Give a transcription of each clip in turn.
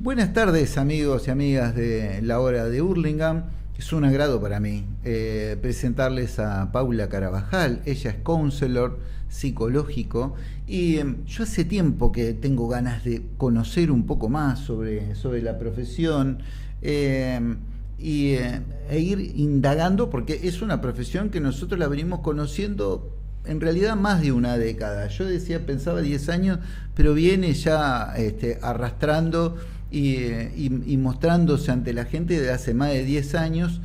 Buenas tardes, amigos y amigas de la hora de Hurlingham. Es un agrado para mí presentarles a Paula Carabajal. Ella es counselor psicológico y yo hace tiempo que tengo ganas de conocer un poco más sobre la profesión e ir indagando, porque es una profesión que nosotros la venimos conociendo en realidad más de una década. Yo pensaba 10 años, pero viene ya arrastrando y mostrándose ante la gente desde hace más de 10 años.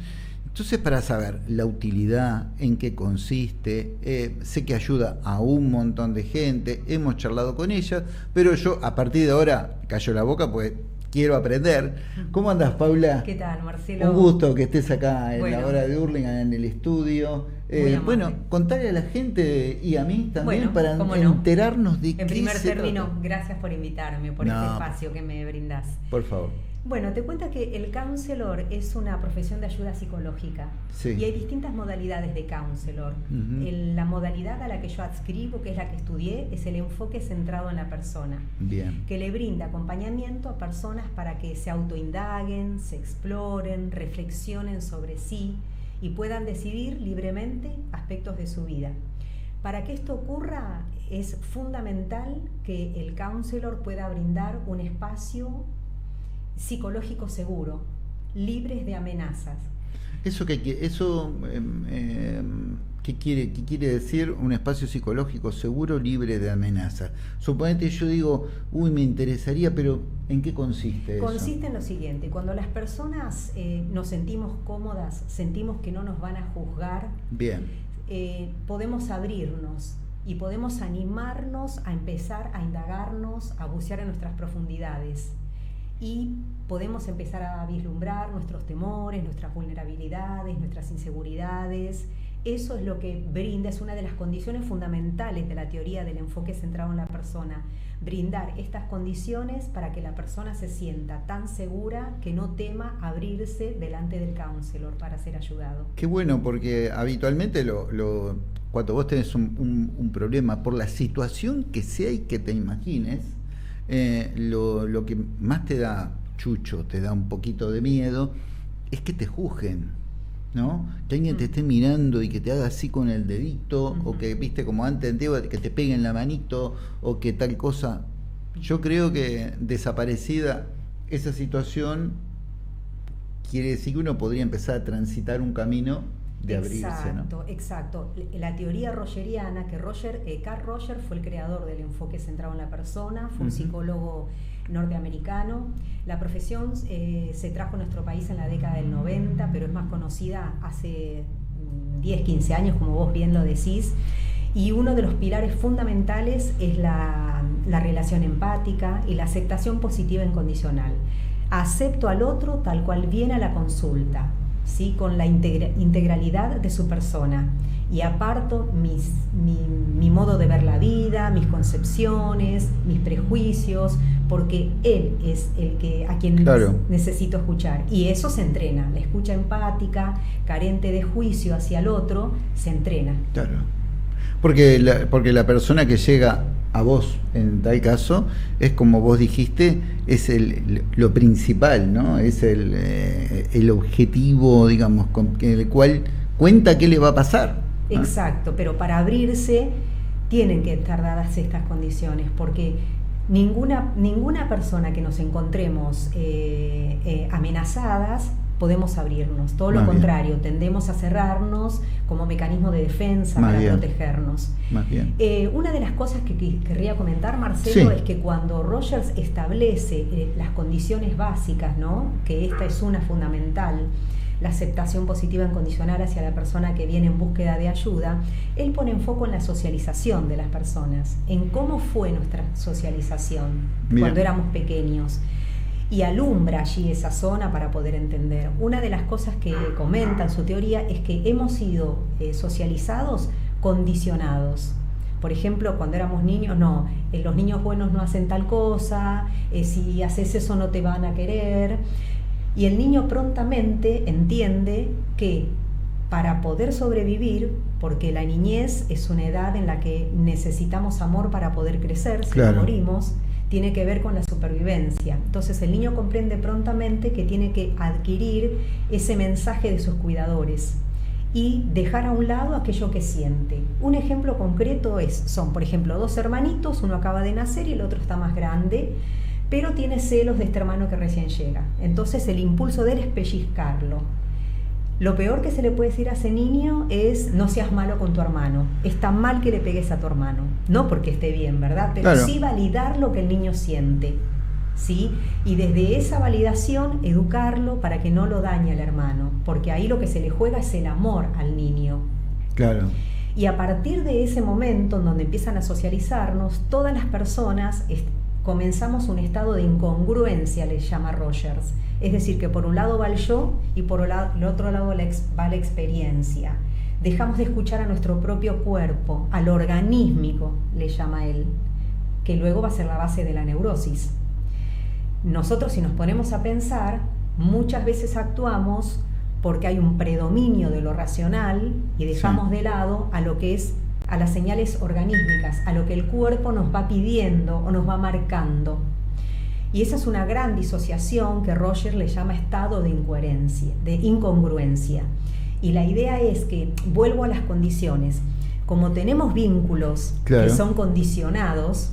Entonces, para saber la utilidad, en qué consiste, sé que ayuda a un montón de gente, hemos charlado con ella, pero yo a partir de ahora callo la boca, pues quiero aprender. ¿Cómo andas, Paula? ¿Qué tal, Marcelo? Un gusto que estés acá en la hora de Hurlingham, en el estudio. Bueno, contarle a la gente y a mí también para enterarnos de qué se trata. En primer término, gracias por invitarme, por este espacio que me brindás. Por favor. Bueno, te cuento que el counselor es una profesión de ayuda psicológica. Sí. Y hay distintas modalidades de counselor. La modalidad a la que yo adscribo, que es la que estudié, es el enfoque centrado en la persona. Bien. Que le brinda acompañamiento a personas para que se autoindaguen, se exploren, reflexionen sobre sí y puedan decidir libremente aspectos de su vida. Para que esto ocurra, es fundamental que el counselor pueda brindar un espacio psicológico seguro, libres de amenazas. ¿Qué quiere decir un espacio psicológico seguro, libre de amenazas? Suponete yo digo, me interesaría, pero ¿en qué consiste eso? Consiste en lo siguiente: cuando las personas nos sentimos cómodas, sentimos que no nos van a juzgar, bien, podemos abrirnos y podemos animarnos a empezar a indagarnos, a bucear en nuestras profundidades. Y podemos empezar a vislumbrar nuestros temores, nuestras vulnerabilidades, nuestras inseguridades. Eso es lo que brinda, es una de las condiciones fundamentales de la teoría del enfoque centrado en la persona. Brindar estas condiciones para que la persona se sienta tan segura que no tema abrirse delante del counselor para ser ayudado. Qué bueno, porque habitualmente cuando vos tenés un problema, por la situación que sea y que te imagines, lo que más te da chucho, te da un poquito de miedo, es que te juzguen, ¿no? Que alguien te esté mirando y que te haga así con el dedito, o que, viste, como antes antiguo, que te peguen la manito, o que tal cosa. Yo creo que desaparecida esa situación, quiere decir que uno podría empezar a transitar un camino de abrirse, ¿no? Exacto. La teoría rogeriana, que Carl Roger fue el creador del enfoque centrado en la persona, fue un psicólogo norteamericano. La profesión se trajo a nuestro país en la década del 90, pero es más conocida hace 10, 15 años, como vos bien lo decís. Y uno de los pilares fundamentales es la relación empática y la aceptación positiva incondicional. Acepto al otro tal cual viene a la consulta, ¿sí? Con la integralidad de su persona, y aparto mi modo de ver la vida, mis concepciones, mis prejuicios, porque él es a quien necesito escuchar, y eso se entrena. La escucha empática, carente de juicio hacia el otro, se entrena. Claro, porque la persona que llega a vos, en tal caso, es como vos dijiste, es lo principal, ¿no? Es el objetivo, digamos, con el cual cuenta qué le va a pasar, ¿no? Exacto, pero para abrirse tienen que estar dadas estas condiciones, porque ninguna persona que nos encontremos amenazadas podemos abrirnos. Todo lo contrario, tendemos a cerrarnos como mecanismo de defensa para protegernos. Más bien. Una de las cosas que querría comentar, Marcelo, es que cuando Rogers establece las condiciones básicas, ¿no? Que esta es una fundamental, la aceptación positiva incondicional hacia la persona que viene en búsqueda de ayuda, él pone en foco en la socialización de las personas, en cómo fue nuestra socialización cuando éramos pequeños, y alumbra allí esa zona para poder entender. Una de las cosas que comenta en su teoría es que hemos sido socializados condicionados. Por ejemplo, cuando éramos niños, los niños buenos no hacen tal cosa, si haces eso no te van a querer. Y el niño prontamente entiende que para poder sobrevivir, porque la niñez es una edad en la que necesitamos amor para poder crecer, si no morimos, tiene que ver con la supervivencia. Entonces el niño comprende prontamente que tiene que adquirir ese mensaje de sus cuidadores y dejar a un lado aquello que siente. Un ejemplo concreto son, por ejemplo, dos hermanitos, uno acaba de nacer y el otro está más grande, pero tiene celos de este hermano que recién llega. Entonces el impulso de él es pellizcarlo. Lo peor que se le puede decir a ese niño es: no seas malo con tu hermano, está mal que le pegues a tu hermano. No porque esté bien, ¿verdad? Pero claro, sí validar lo que el niño siente, ¿sí? Y desde esa validación educarlo para que no lo dañe al hermano, porque ahí lo que se le juega es el amor al niño. claro. Y a partir de ese momento en donde empiezan a socializarnos, todas las personas comenzamos un estado de incongruencia, le llama Rogers. Es decir, que por un lado va el yo y por el otro lado va la experiencia. Dejamos de escuchar a nuestro propio cuerpo, al organísmico, le llama él, que luego va a ser la base de la neurosis. Nosotros, si nos ponemos a pensar, muchas veces actuamos porque hay un predominio de lo racional y dejamos de lado a lo que es a las señales organísmicas, a lo que el cuerpo nos va pidiendo o nos va marcando. Y esa es una gran disociación que Roger le llama estado de incoherencia, de incongruencia. Y la idea es que, vuelvo a las condiciones, como tenemos vínculos que son condicionados,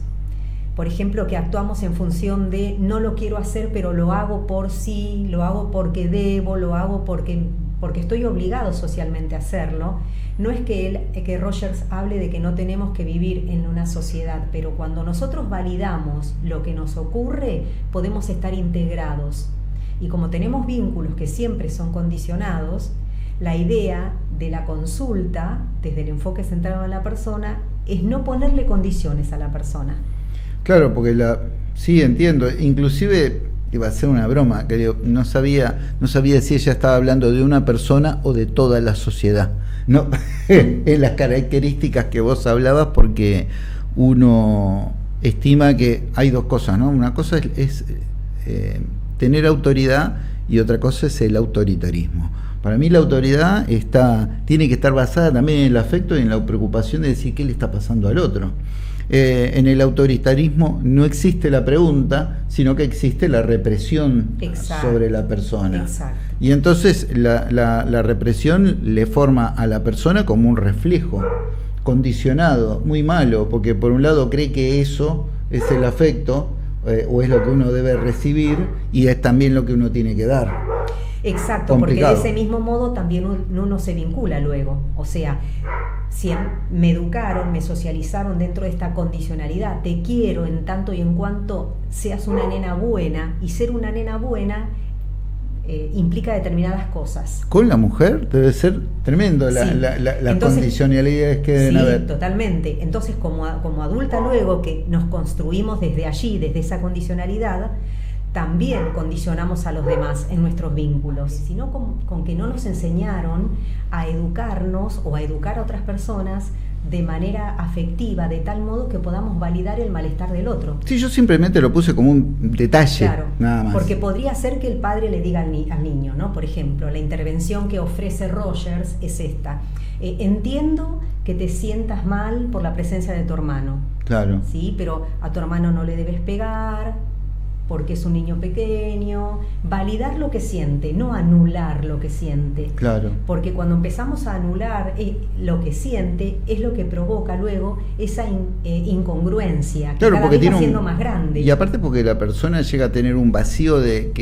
por ejemplo, que actuamos en función de no lo quiero hacer, pero lo hago por sí, lo hago porque debo, lo hago porque estoy obligado socialmente a hacerlo. No es que Rogers hable de que no tenemos que vivir en una sociedad, pero cuando nosotros validamos lo que nos ocurre, podemos estar integrados. Y como tenemos vínculos que siempre son condicionados, la idea de la consulta, desde el enfoque centrado en la persona, es no ponerle condiciones a la persona. Claro, porque sí, entiendo. Inclusive iba a ser una broma, que no sabía si ella estaba hablando de una persona o de toda la sociedad. No, en las características que vos hablabas, porque uno estima que hay dos cosas, ¿no? Una cosa es tener autoridad y otra cosa es el autoritarismo. Para mí la autoridad tiene que estar basada también en el afecto y en la preocupación de decir qué le está pasando al otro. En el autoritarismo no existe la pregunta, sino que existe la represión sobre la persona. Exacto. Y entonces la represión le forma a la persona como un reflejo condicionado, muy malo, porque por un lado cree que eso es el afecto o es lo que uno debe recibir y es también lo que uno tiene que dar. Exacto, complicado. Porque de ese mismo modo también uno se vincula luego. O sea, si me educaron, me socializaron dentro de esta condicionalidad, te quiero en tanto y en cuanto seas una nena buena, y ser una nena buena implica determinadas cosas. Con la mujer debe ser tremendo las condicionalidades que deben haber. Sí, totalmente. Entonces, como adulta luego que nos construimos desde allí, desde esa condicionalidad, también condicionamos a los demás en nuestros vínculos, sino con que no nos enseñaron a educarnos o a educar a otras personas de manera afectiva, de tal modo que podamos validar el malestar del otro. Sí, yo simplemente lo puse como un detalle, claro, nada más. Porque podría ser que el padre le diga al niño, ¿no? Por ejemplo, la intervención que ofrece Rogers es esta: entiendo que te sientas mal por la presencia de tu hermano, claro, sí, pero a tu hermano no le debes pegar porque es un niño pequeño. Validar lo que siente, no anular lo que siente. Claro. Porque cuando empezamos a anular lo que siente, es lo que provoca luego esa incongruencia, que claro, cada vez va siendo más grande. Y aparte porque la persona llega a tener un vacío de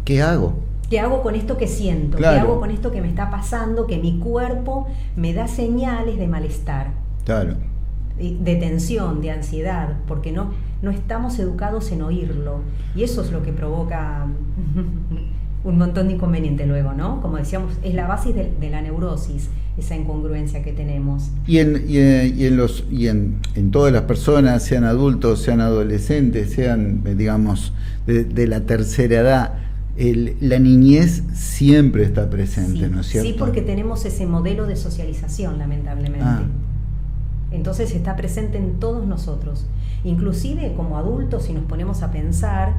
¿qué hago? ¿Qué hago con esto que siento? Claro. ¿Qué hago con esto que me está pasando? Que mi cuerpo me da señales de malestar. Claro. De tensión, de ansiedad, porque no estamos educados en oírlo, y eso es lo que provoca un montón de inconvenientes luego, ¿no? Como decíamos, es la base de la neurosis, esa incongruencia que tenemos. Y en todas las personas, sean adultos, sean adolescentes, sean, digamos, de la tercera edad, la niñez siempre está presente, sí, ¿no es cierto? Sí, porque tenemos ese modelo de socialización, lamentablemente. Entonces está presente en todos nosotros. Inclusive como adultos, si nos ponemos a pensar,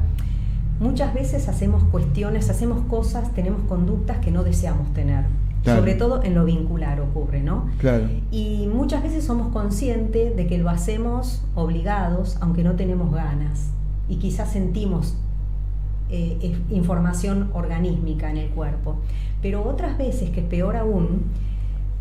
muchas veces hacemos cuestiones, hacemos cosas, tenemos conductas que no deseamos tener. Claro. Sobre todo en lo vincular ocurre, ¿no? Claro. Y muchas veces somos conscientes de que lo hacemos obligados, aunque no tenemos ganas. y quizás sentimos información organísmica en el cuerpo. Pero otras veces, que es peor aún,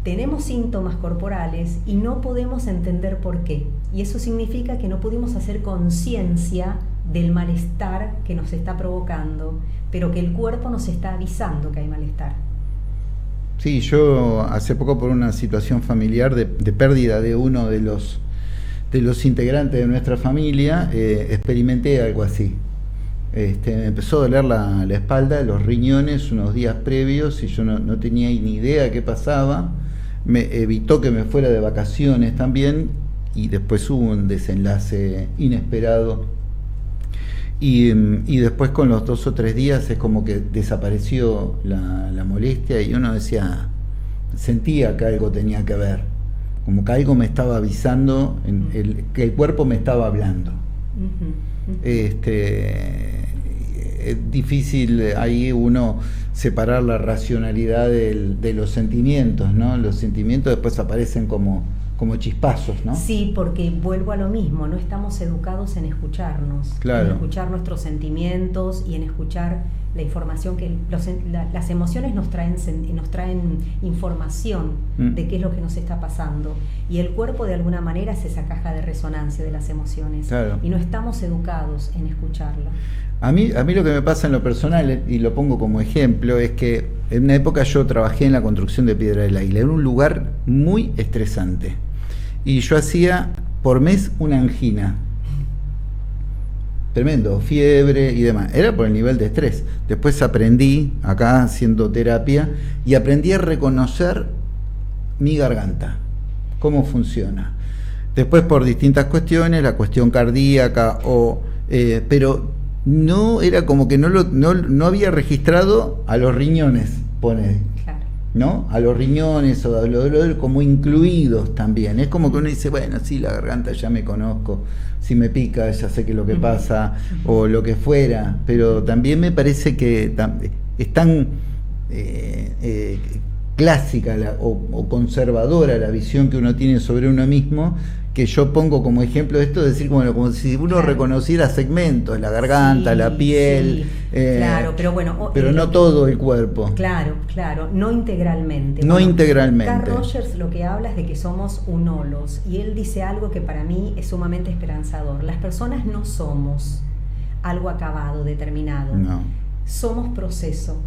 tenemos síntomas corporales y no podemos entender por qué. Y eso significa que no pudimos hacer conciencia del malestar que nos está provocando, pero que el cuerpo nos está avisando que hay malestar. Sí, yo hace poco, por una situación familiar de pérdida de uno de los integrantes de nuestra familia, experimenté algo así. Me empezó a doler la espalda, los riñones unos días previos, y yo no tenía ni idea de qué pasaba. Me evitó que me fuera de vacaciones también, y después hubo un desenlace inesperado, y después, con los 2 o 3 días, es como que desapareció la molestia, y uno sentía que algo tenía que ver, como que algo me estaba avisando, que el cuerpo me estaba hablando. Es difícil ahí uno separar la racionalidad de los sentimientos, ¿no? Los sentimientos después aparecen como chispazos, ¿no? Sí, porque vuelvo a lo mismo, no estamos educados en escucharnos, claro, en escuchar nuestros sentimientos y en escuchar la información que las emociones nos traen información de qué es lo que nos está pasando, y el cuerpo de alguna manera es esa caja de resonancia de las emociones, claro, y no estamos educados en escucharla. A mí lo que me pasa en lo personal, y lo pongo como ejemplo, es que en una época yo trabajé en la construcción de Piedra del Águila. Era un lugar muy estresante, y yo hacía por mes una angina. Tremendo, fiebre y demás. Era por el nivel de estrés. Después aprendí, acá haciendo terapia, y aprendí a reconocer mi garganta, cómo funciona. Después, por distintas cuestiones, la cuestión cardíaca, pero no era como que no había registrado a los riñones, pone, claro, ¿no? A los riñones o a los como incluidos también. Es como que uno dice, bueno, sí, la garganta ya me conozco, si me pica ya sé qué es lo que pasa, o lo que fuera, pero también me parece que es tan clásica o conservadora la visión que uno tiene sobre uno mismo, que yo pongo como ejemplo esto de decir, bueno, como si uno, claro, reconociera segmentos, la garganta, sí, la piel, sí, claro, pero bueno, pero no todo el cuerpo. Claro, no integralmente. No integralmente. Carl Rogers lo que habla es de que somos un holos, y él dice algo que para mí es sumamente esperanzador. Las personas no somos algo acabado, determinado. No. Somos proceso.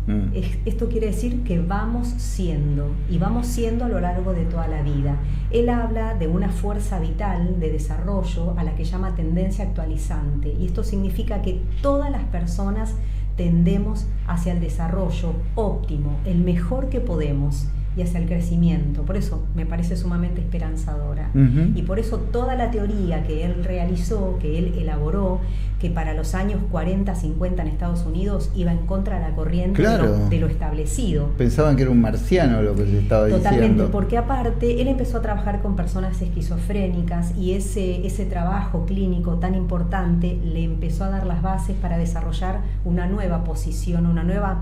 Esto quiere decir que vamos siendo, y vamos siendo a lo largo de toda la vida. Él habla de una fuerza vital de desarrollo a la que llama tendencia actualizante, y esto significa que todas las personas tendemos hacia el desarrollo óptimo, el mejor que podemos, y hacia el crecimiento. Por eso me parece sumamente esperanzadora. Y por eso toda la teoría que él realizó, que él elaboró, que para los años 40, 50 en Estados Unidos iba en contra de la corriente, claro, de lo establecido. Pensaban que era un marciano lo que se estaba diciendo. Totalmente, porque aparte él empezó a trabajar con personas esquizofrénicas, y ese trabajo clínico tan importante le empezó a dar las bases para desarrollar una nueva posición, una nueva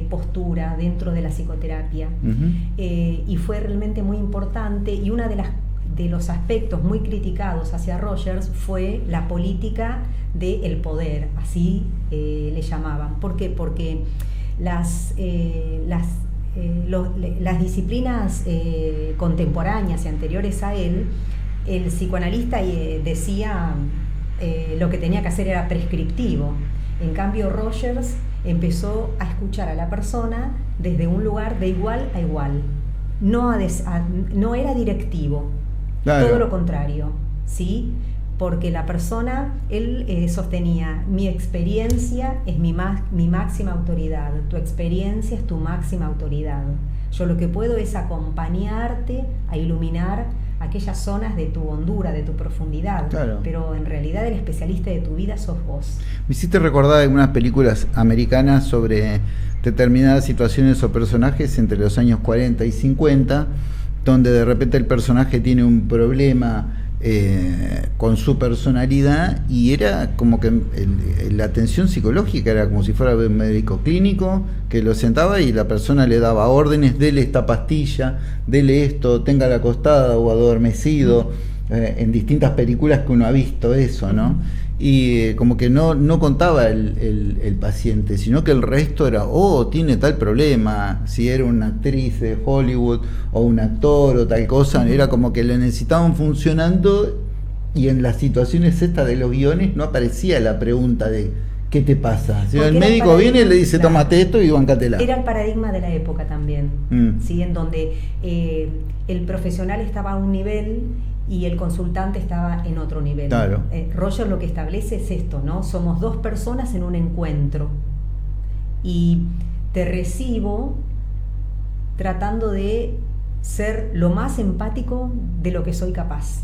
postura dentro de la psicoterapia. Y fue realmente muy importante, y una de los aspectos muy criticados hacia Rogers fue la política del poder, así le llamaban. ¿Por qué? Porque las disciplinas contemporáneas y anteriores a él, el psicoanalista decía lo que tenía que hacer era prescriptivo. En cambio, Rogers empezó a escuchar a la persona desde un lugar de igual a igual. No era directivo, claro, todo lo contrario, ¿sí? Porque la persona, él sostenía, mi experiencia es mi máxima autoridad, tu experiencia es tu máxima autoridad. Yo lo que puedo es acompañarte a iluminar aquellas zonas de tu hondura, de tu profundidad, claro, pero en realidad el especialista de tu vida sos vos. Me hiciste recordar algunas películas americanas sobre determinadas situaciones o personajes entre los años 40 y 50, donde de repente el personaje tiene un problema con su personalidad, y era como que la atención psicológica era como si fuera un médico clínico que lo sentaba y la persona le daba órdenes, dele esta pastilla, dele esto, téngala acostada o adormecido, en distintas películas que uno ha visto eso, ¿no? Y como que no contaba el paciente, sino que el resto era, tiene tal problema, si era una actriz de Hollywood o un actor o tal cosa, era como que le necesitaban funcionando, y en las situaciones estas de los guiones no aparecía la pregunta de ¿qué te pasa? Si el médico viene y le dice, claro, tómate esto y bancatela. Era el paradigma de la época también, ¿sí? En donde el profesional estaba a un nivel y el consultante estaba en otro nivel. Claro. Roger lo que establece es esto, ¿no? Somos dos personas en un encuentro y te recibo tratando de ser lo más empático de lo que soy capaz,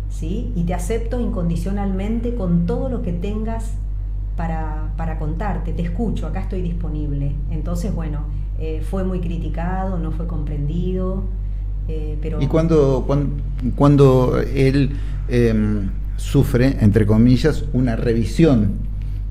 ¿sí? Y te acepto incondicionalmente con todo lo que tengas para contarte, te escucho, acá estoy disponible. Entonces, bueno, fue muy criticado, no fue comprendido, pero... Y cuando él sufre, entre comillas, una revisión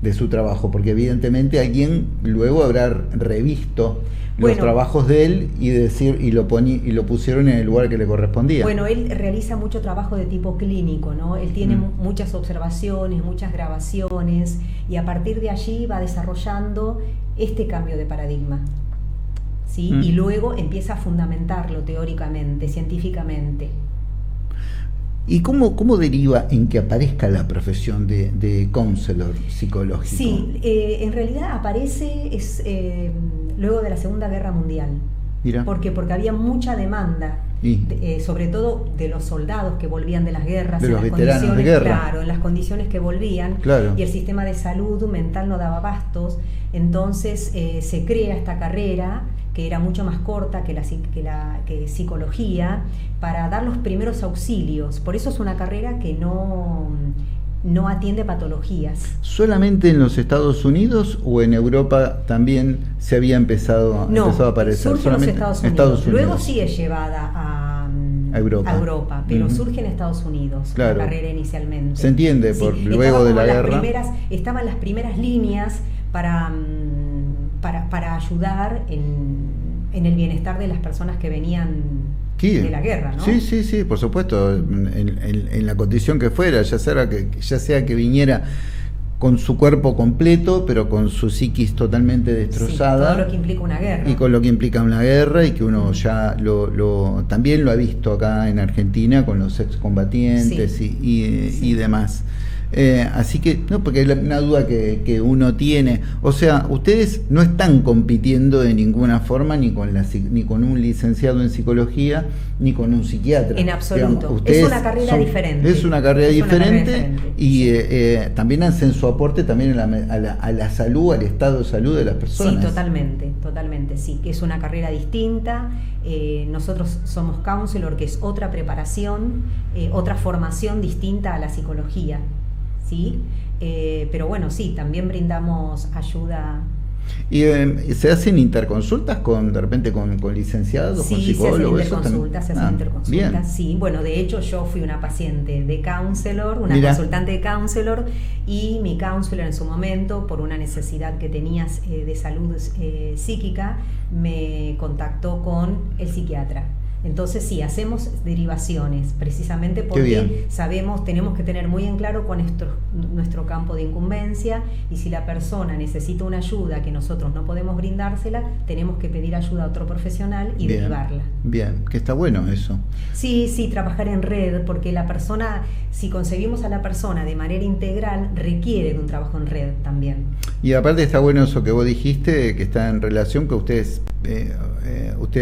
de su trabajo, porque evidentemente alguien luego habrá revisto los trabajos de él y lo pusieron en el lugar que le correspondía. Bueno, él realiza mucho trabajo de tipo clínico, ¿no? Él tiene muchas observaciones, muchas grabaciones, y a partir de allí va desarrollando este cambio de paradigma, ¿sí? Y luego empieza a fundamentarlo teóricamente, científicamente. ¿Y cómo deriva en que aparezca la profesión de counselor psicológico? Sí, en realidad aparece luego de la Segunda Guerra Mundial. Mira. ¿Por qué? Porque había mucha demanda, sobre todo de los soldados que volvían de las guerras, de en los las veteranos condiciones, de guerra. claro, en las condiciones que volvían, claro. Y el sistema de salud mental no daba abastos. Entonces se crea esta carrera que era mucho más corta que psicología, para dar los primeros auxilios. Por eso es una carrera que no atiende patologías. ¿Solamente en los Estados Unidos o en Europa también se había empezado a aparecer? Surge en los Estados Unidos. Luego sí es llevada a Europa, pero surge en Estados Unidos, claro. La carrera inicialmente. Se entiende, luego de la guerra. Estaban las primeras líneas para ayudar en el bienestar de las personas que venían de la guerra, ¿no? Sí, por supuesto, en la condición que fuera, ya sea que viniera con su cuerpo completo, pero con su psiquis totalmente destrozada. Todo lo que implica una guerra. Y con lo que implica una guerra, y que uno ya también lo ha visto acá en Argentina con los excombatientes y demás. Así que, no, porque es una duda que uno tiene. O sea, ustedes no están compitiendo de ninguna forma ni con un licenciado en psicología ni con un psiquiatra. En absoluto. Es una carrera diferente. Es una carrera diferente. Y también hacen su aporte también a la salud, al estado de salud de las personas. Sí, totalmente, sí. Que es una carrera distinta. Nosotros somos counselor, que es otra preparación, otra formación distinta a la psicología. ¿Sí? Pero bueno, sí, también brindamos ayuda. ¿Y se hacen interconsultas de repente con licenciados, con psicólogos? Se hacen interconsultas, bien. Sí. Bueno, de hecho yo fui una paciente de counselor, consultante de counselor, y mi counselor en su momento, por una necesidad que tenías de salud psíquica, me contactó con el psiquiatra. Entonces sí, hacemos derivaciones, precisamente porque tenemos que tener muy en claro cuál es nuestro campo de incumbencia, y si la persona necesita una ayuda que nosotros no podemos brindársela, tenemos que pedir ayuda a otro profesional y derivarla. Bien, que está bueno eso. Sí, trabajar en red, porque la persona, si concebimos a la persona de manera integral, requiere de un trabajo en red también. Y aparte está bueno eso que vos dijiste, que está en relación, que ustedes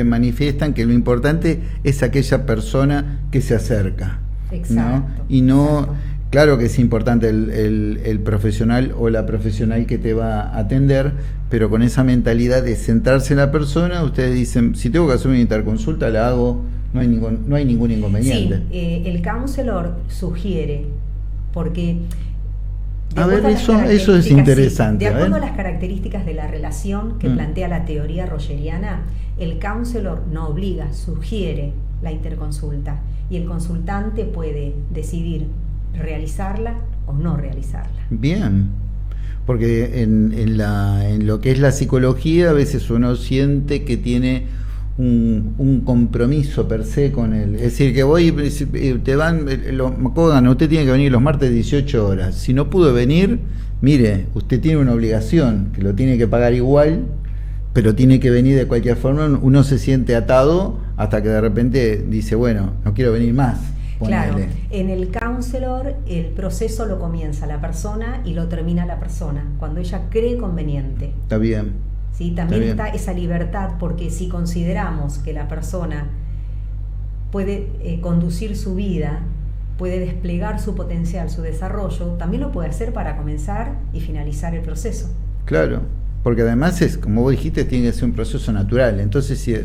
manifiestan que lo importante es aquella persona que se acerca. Exacto. ¿no? Y no, exacto. Claro que es importante el profesional o la profesional que te va a atender, pero con esa mentalidad de centrarse en la persona, ustedes dicen, si tengo que hacer una interconsulta, la hago, no hay ningún inconveniente. Sí, el counselor sugiere, porque... A ver, eso es interesante. De acuerdo a las características de la relación que plantea la teoría rogeriana, el counselor no obliga, sugiere la interconsulta, y el consultante puede decidir realizarla o no realizarla. Bien, porque en lo que es la psicología, a veces uno siente que tiene un compromiso per se con él. Es decir, que voy, te van, Kogan, usted tiene que venir los martes 18 horas. Si no pudo venir, mire, usted tiene una obligación, que lo tiene que pagar igual, pero tiene que venir de cualquier forma. Uno se siente atado hasta que de repente dice, bueno, no quiero venir más. Claro, en el counselor el proceso lo comienza la persona y lo termina la persona, cuando ella cree conveniente. Está bien. ¿Sí? También está esa libertad, porque si consideramos que la persona puede conducir su vida, puede desplegar su potencial, su desarrollo, también lo puede hacer para comenzar y finalizar el proceso. Claro, porque además es, como vos dijiste, tiene que ser un proceso natural. Entonces, si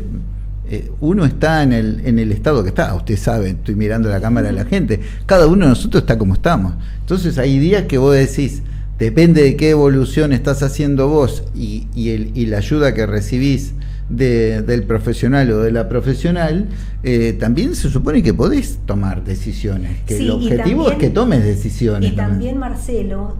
uno está en el estado que está, usted sabe, estoy mirando la cámara de la gente, cada uno de nosotros está como estamos. Entonces hay días que vos decís, depende de qué evolución estás haciendo vos y la ayuda que recibís del profesional o de la profesional, también se supone que podés tomar decisiones, que sí, el objetivo también, es que tomes decisiones. Y también, Marcelo,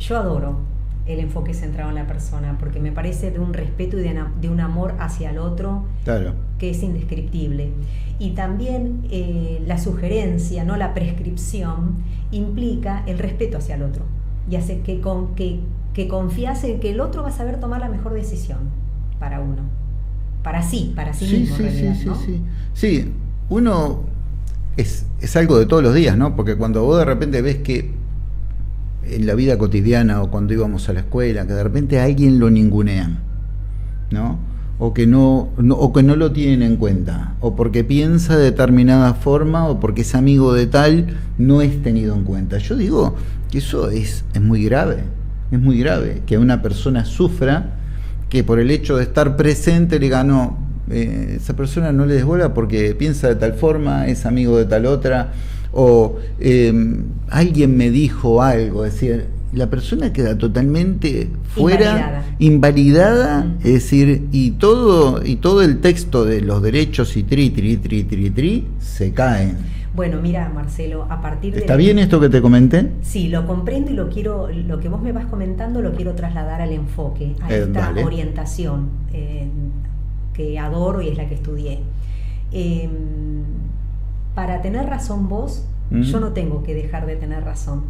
yo adoro el enfoque centrado en la persona, porque me parece de un respeto y de un amor hacia el otro, claro, que es indescriptible. Y también la sugerencia, no la prescripción, implica el respeto hacia el otro y hace que confías en que el otro va a saber tomar la mejor decisión para uno, para sí mismo. Sí, uno es algo de todos los días, ¿no? Porque cuando vos de repente ves que en la vida cotidiana o cuando íbamos a la escuela, que de repente a alguien lo ningunean, ¿no? O que no lo tienen en cuenta, o porque piensa de determinada forma, o porque es amigo de tal, no es tenido en cuenta. Yo digo que eso es muy grave, que una persona sufra, que por el hecho de estar presente le diga, no, esa persona no le des bola porque piensa de tal forma, es amigo de tal otra, o alguien me dijo algo, es decir, la persona queda totalmente fuera, invalidada, es decir, y todo el texto de los derechos y tri se caen. Bueno, mira, Marcelo, a partir de... ¿Está bien esto que te comenté? Sí, lo comprendo y lo que vos me vas comentando lo quiero trasladar al enfoque, a esta orientación que adoro y es la que estudié. Para tener razón vos, yo no tengo que dejar de tener razón.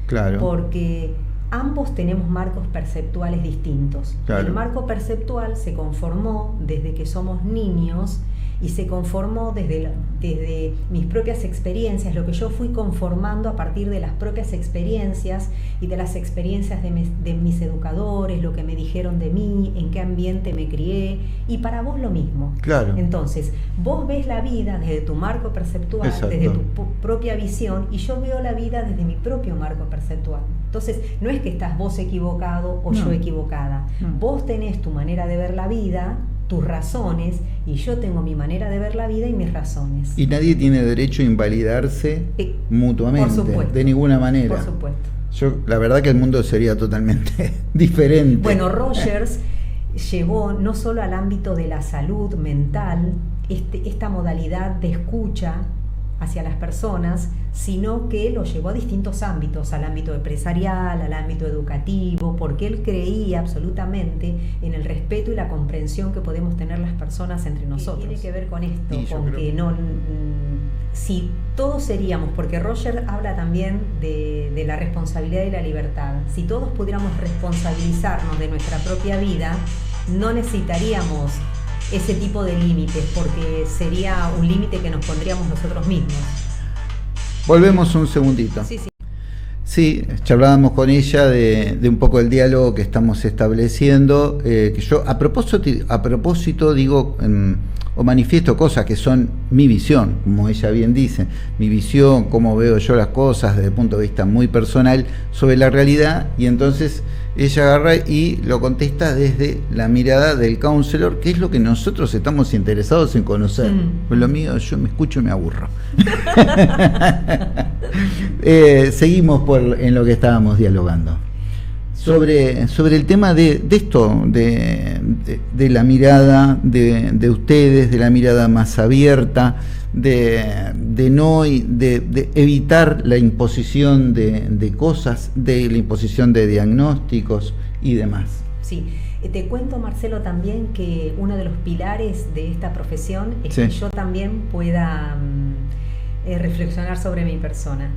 Claro. Porque ambos tenemos marcos perceptuales distintos. Claro. El marco perceptual se conformó desde que somos niños y se conformó desde mis propias experiencias, lo que yo fui conformando a partir de las propias experiencias y de las experiencias de mis educadores, lo que me dijeron de mí, en qué ambiente me crié, y para vos lo mismo. Claro. Entonces, vos ves la vida desde tu marco perceptual, exacto, desde tu propia visión, y yo veo la vida desde mi propio marco perceptual. Entonces, no es que estás vos equivocado o yo equivocada. Vos tenés tu manera de ver la vida, tus razones, y yo tengo mi manera de ver la vida y mis razones. Y nadie tiene derecho a invalidarse mutuamente, por supuesto, de ninguna manera. Por supuesto. La verdad que el mundo sería totalmente diferente. Bueno, Rogers llevó no solo al ámbito de la salud mental esta modalidad de escucha hacia las personas, sino que lo llevó a distintos ámbitos, al ámbito empresarial, al ámbito educativo, porque él creía absolutamente en el respeto y la comprensión que podemos tener las personas entre nosotros. Tiene que ver con esto, con que no, si todos seríamos, porque Roger habla también de la responsabilidad y la libertad, si todos pudiéramos responsabilizarnos de nuestra propia vida, no necesitaríamos ese tipo de límites, porque sería un límite que nos pondríamos nosotros mismos. Volvemos un segundito. Sí, charlábamos con ella de un poco el diálogo que estamos estableciendo, que yo a propósito digo o manifiesto cosas que son mi visión, como ella bien dice, mi visión, cómo veo yo las cosas desde el punto de vista muy personal sobre la realidad, y entonces ella agarra y lo contesta desde la mirada del counselor, que es lo que nosotros estamos interesados en conocer. Pues lo mío, yo me escucho y me aburro. Seguimos en lo que estábamos dialogando. Sobre el tema de esto, de la mirada de ustedes, de la mirada más abierta, de evitar la imposición de cosas, de la imposición de diagnósticos y demás. Sí, Te cuento, Marcelo, también que uno de los pilares de esta profesión es que yo también pueda reflexionar sobre mi persona,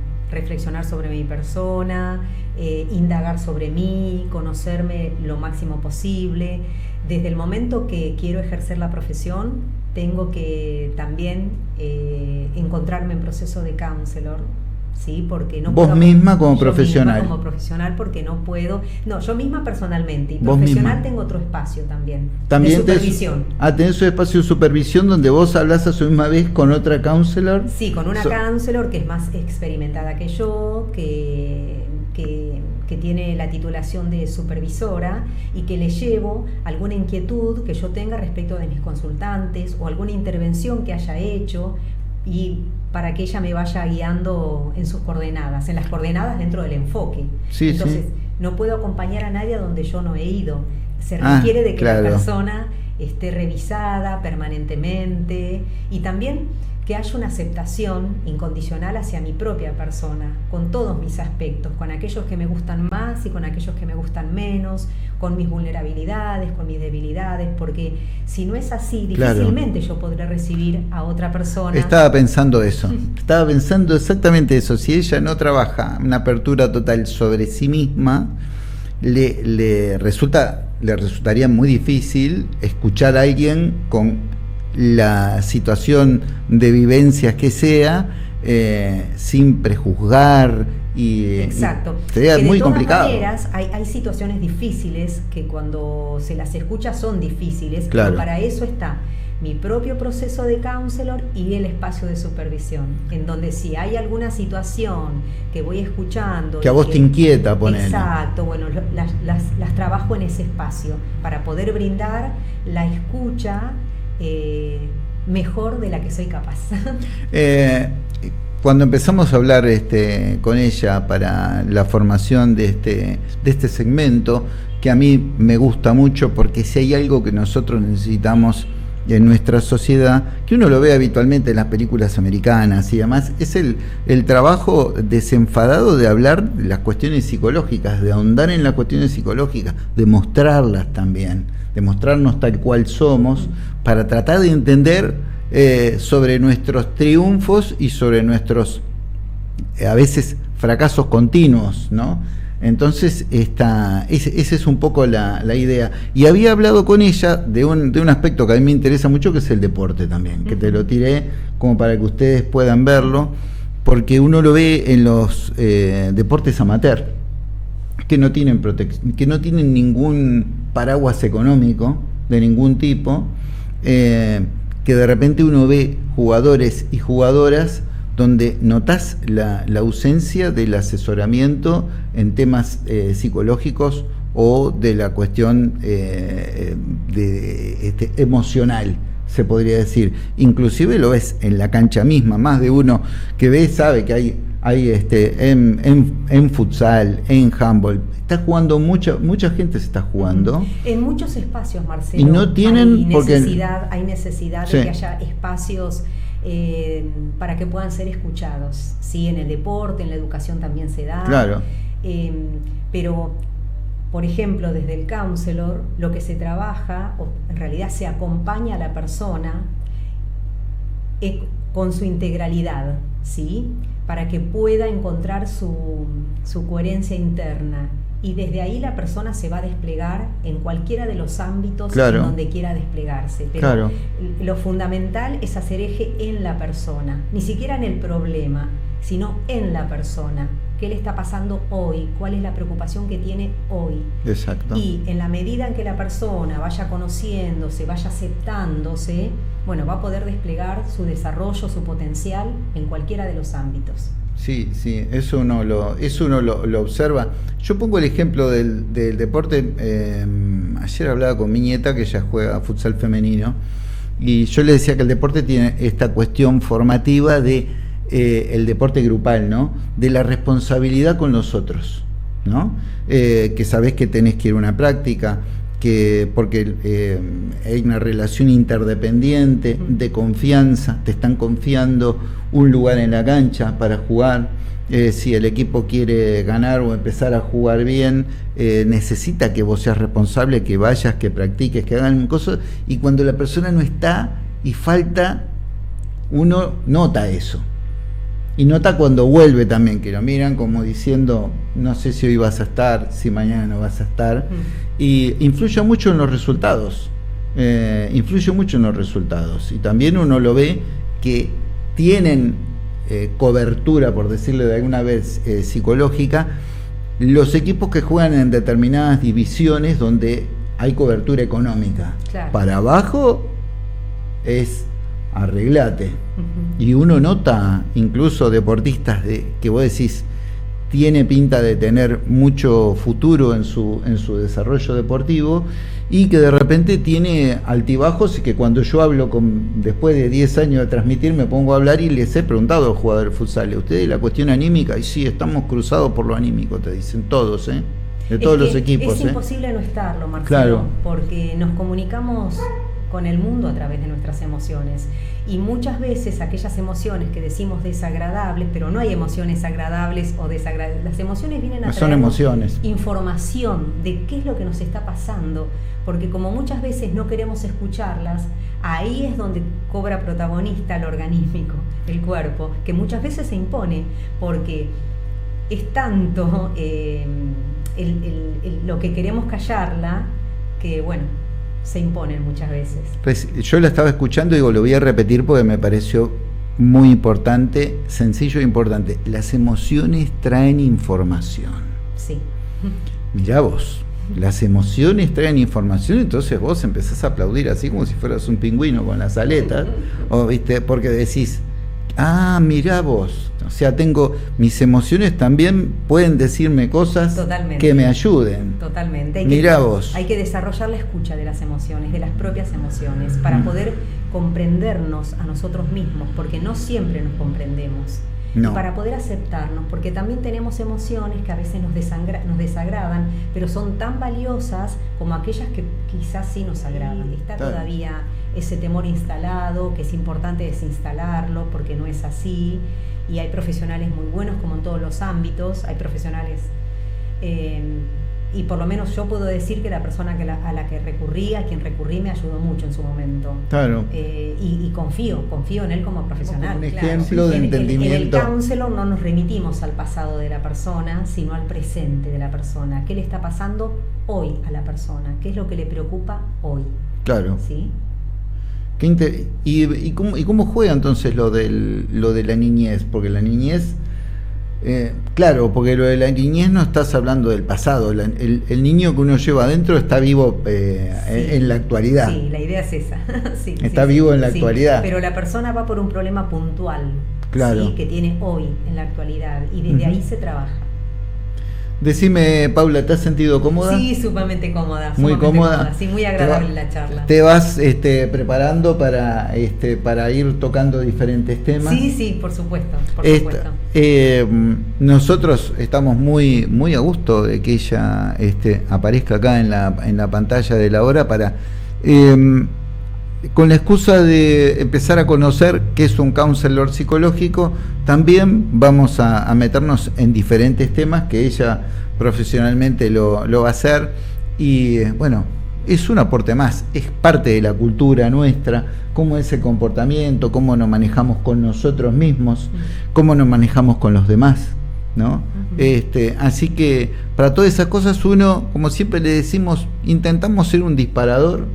indagar sobre mí, conocerme lo máximo posible. Desde el momento que quiero ejercer la profesión, tengo que también encontrarme en proceso de counselor. ¿Sí? Porque no vos puedo, misma como profesional. Misma como profesional, porque no puedo. No, yo misma personalmente. Y profesional tengo otro espacio también. También de supervisión. Tenés su espacio de supervisión donde vos hablás a su misma vez con otra counselor. Sí, con una counselor que es más experimentada que yo, que tiene la titulación de supervisora y que le llevo alguna inquietud que yo tenga respecto de mis consultantes o alguna intervención que haya hecho, y para que ella me vaya guiando en sus coordenadas, en las coordenadas dentro del enfoque. Sí, entonces, no puedo acompañar a nadie a donde yo no he ido. Se requiere de que la persona esté revisada permanentemente, y también que haya una aceptación incondicional hacia mi propia persona, con todos mis aspectos, con aquellos que me gustan más y con aquellos que me gustan menos, con mis vulnerabilidades, con mis debilidades, porque si no es así, difícilmente yo podré recibir a otra persona. Estaba pensando eso, estaba pensando exactamente eso. Si ella no trabaja una apertura total sobre sí misma, le resultaría muy difícil escuchar a alguien con la situación de vivencias que sea, sin prejuzgar, exacto. Sería muy complicado. De todas maneras, hay situaciones difíciles que cuando se las escucha son difíciles, claro. Pero para eso está mi propio proceso de counselor y el espacio de supervisión, en donde si hay alguna situación que voy escuchando que a vos te inquieta, ponele. Exacto, bueno, las trabajo en ese espacio para poder brindar la escucha mejor de la que soy capaz. Cuando empezamos a hablar con ella para la formación de este segmento, que a mí me gusta mucho, porque si hay algo que nosotros necesitamos en nuestra sociedad, que uno lo ve habitualmente en las películas americanas y demás, es el trabajo desenfadado de hablar de las cuestiones psicológicas, de ahondar en las cuestiones psicológicas, de mostrarlas también, de mostrarnos tal cual somos, para tratar de entender sobre nuestros triunfos y sobre nuestros a veces fracasos continuos, ¿no? Entonces esa es un poco la idea. Y había hablado con ella de un aspecto que a mí me interesa mucho, que es el deporte también, que te lo tiré como para que ustedes puedan verlo, porque uno lo ve en los deportes amateur, que no tienen que no tienen ningún paraguas económico de ningún tipo, que de repente uno ve jugadores y jugadoras donde notás la ausencia del asesoramiento en temas psicológicos o de la cuestión emocional, se podría decir. Inclusive lo ves en la cancha misma, más de uno que ve sabe que hay en futsal, en handball, está jugando mucha gente se está jugando. En muchos espacios, Marcelo, y no tienen hay necesidad de que haya espacios para que puedan ser escuchados. Sí, en el deporte, en la educación también se da. Claro. Pero, por ejemplo, desde el counselor, lo que se trabaja, o en realidad se acompaña a la persona con su integralidad, ¿sí? Para que pueda encontrar su coherencia interna. Y desde ahí la persona se va a desplegar en cualquiera de los ámbitos, claro, en donde quiera desplegarse. Pero claro, lo fundamental es hacer eje en la persona, ni siquiera en el problema, sino en la persona. ¿Qué le está pasando hoy? ¿Cuál es la preocupación que tiene hoy? Exacto. Y en la medida en que la persona vaya conociéndose, vaya aceptándose, bueno, va a poder desplegar su desarrollo, su potencial en cualquiera de los ámbitos. Sí, eso uno lo observa. Yo pongo el ejemplo del deporte. Ayer hablaba con mi nieta, que ella juega futsal femenino, y yo le decía que el deporte tiene esta cuestión formativa de el deporte grupal, ¿no? De la responsabilidad con los otros, ¿no? Que sabés que tenés que ir a una práctica, porque hay una relación interdependiente, de confianza, te están confiando un lugar en la cancha para jugar. Si el equipo quiere ganar o empezar a jugar bien, necesita que vos seas responsable, que vayas, que practiques, que hagan cosas, y cuando la persona no está y falta, uno nota eso. Y nota cuando vuelve también, que lo miran como diciendo, no sé si hoy vas a estar, si mañana no vas a estar. Y influye mucho en los resultados. Y también uno lo ve que tienen cobertura, por decirlo de alguna vez, psicológica, los equipos que juegan en determinadas divisiones donde hay cobertura económica. Claro. Para abajo es arreglate. Y uno nota incluso deportistas que vos decís tiene pinta de tener mucho futuro en su desarrollo deportivo, y que de repente tiene altibajos, y que cuando yo hablo después de 10 años de transmitir, me pongo a hablar y les he preguntado a los jugadores de futsal, ¿ustedes la cuestión anímica? Y sí, estamos cruzados por lo anímico, te dicen todos, de todos los equipos. Es imposible no estarlo, Marcelo, claro, porque nos comunicamos con el mundo a través de nuestras emociones, y muchas veces aquellas emociones que decimos desagradables, pero no hay emociones agradables o desagradables, las emociones vienen a traer información de qué es lo que nos está pasando, porque como muchas veces no queremos escucharlas, ahí es donde cobra protagonista lo organímico, el cuerpo, que muchas veces se impone, porque es tanto lo que queremos callarla, que bueno, se imponen muchas veces. Pues yo la estaba escuchando y digo, lo voy a repetir porque me pareció muy importante, sencillo e importante. Las emociones traen información. Sí. Mirá vos, las emociones traen información, entonces vos empezás a aplaudir así como si fueras un pingüino con las aletas, o viste, porque decís, mirá vos, o sea, mis emociones también pueden decirme cosas totalmente, que me ayuden. Totalmente. Mirá vos. Hay que desarrollar la escucha de las emociones, de las propias emociones, para poder comprendernos a nosotros mismos, porque no siempre nos comprendemos. No. Y para poder aceptarnos, porque también tenemos emociones que a veces nos desagradan, pero son tan valiosas como aquellas que quizás sí nos agradan. Está todavía ese temor instalado, que es importante desinstalarlo, porque no es así, y hay profesionales muy buenos como en todos los ámbitos, hay profesionales, y por lo menos yo puedo decir que la persona a la que recurrí, a quien recurrí, me ayudó mucho en su momento. Claro. Y confío en él como profesional. Como un ejemplo de entendimiento. En el counselor no nos remitimos al pasado de la persona, sino al presente de la persona. ¿Qué le está pasando hoy a la persona? ¿Qué es lo que le preocupa hoy? Claro. ¿Sí? ¿Y cómo juega entonces lo de la niñez? Porque la niñez, claro, porque lo de la niñez no estás hablando del pasado, el niño que uno lleva adentro está vivo en la actualidad. Sí, la idea es esa. Sí, está vivo en la actualidad. Pero la persona va por un problema puntual, claro, que tiene hoy en la actualidad, y desde ahí se trabaja. Decime, Paula, ¿te has sentido cómoda? Sí, sumamente cómoda. Muy cómoda. Sí, muy agradable la charla. ¿Te vas preparando para ir tocando diferentes temas? Sí, por supuesto. Nosotros estamos muy, muy a gusto de que ella aparezca acá en la pantalla de la hora para... con la excusa de empezar a conocer qué es un counselor psicológico, también vamos a meternos en diferentes temas que ella profesionalmente lo va a hacer, y bueno, es un aporte más, es parte de la cultura nuestra, cómo es el comportamiento, cómo nos manejamos con nosotros mismos, cómo nos manejamos con los demás, ¿no? Así que para todas esas cosas uno, como siempre le decimos, intentamos ser un disparador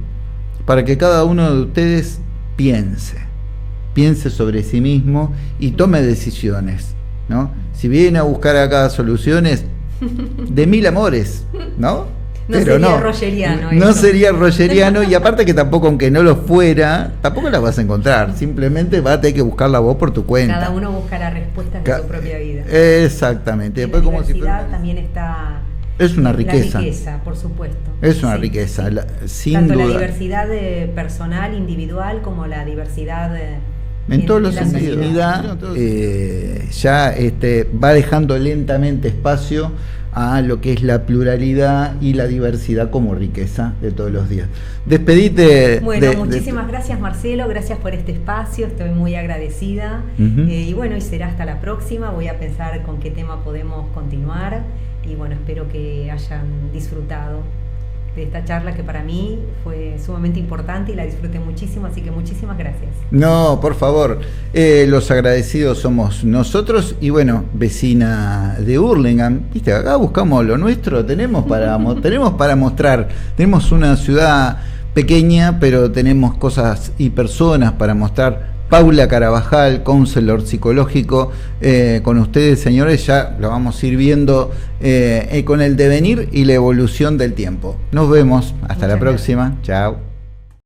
para que cada uno de ustedes piense sobre sí mismo y tome decisiones, ¿no? Si viene a buscar acá soluciones, de mil amores, ¿no? No sería rogeriano. No sería rogeriano, y aparte que tampoco, aunque no lo fuera, tampoco las vas a encontrar. Simplemente vas a tener que buscarla vos por tu cuenta. Cada uno busca las respuestas de su propia vida. Exactamente. Después, la diversidad también está... Es una riqueza. La riqueza, por supuesto. Es una riqueza, sin tanto duda. La diversidad personal, individual, como la diversidad en todos los sentidos. Ya va dejando lentamente espacio a lo que es la pluralidad y la diversidad como riqueza de todos los días. Despedite. Bueno, muchísimas gracias, Marcelo, gracias por este espacio, estoy muy agradecida. Y bueno, y será hasta la próxima, voy a pensar con qué tema podemos continuar y bueno, espero que hayan disfrutado de esta charla que para mí fue sumamente importante y la disfruté muchísimo, así que muchísimas gracias. No, por favor, los agradecidos somos nosotros y bueno, vecina de Hurlingham, viste, acá buscamos lo nuestro, tenemos para mostrar, tenemos una ciudad pequeña, pero tenemos cosas y personas para mostrar. Paula Carabajal, counselor psicológico, con ustedes, señores, ya lo vamos a ir viendo con el devenir y la evolución del tiempo. Nos vemos, hasta la próxima, chao.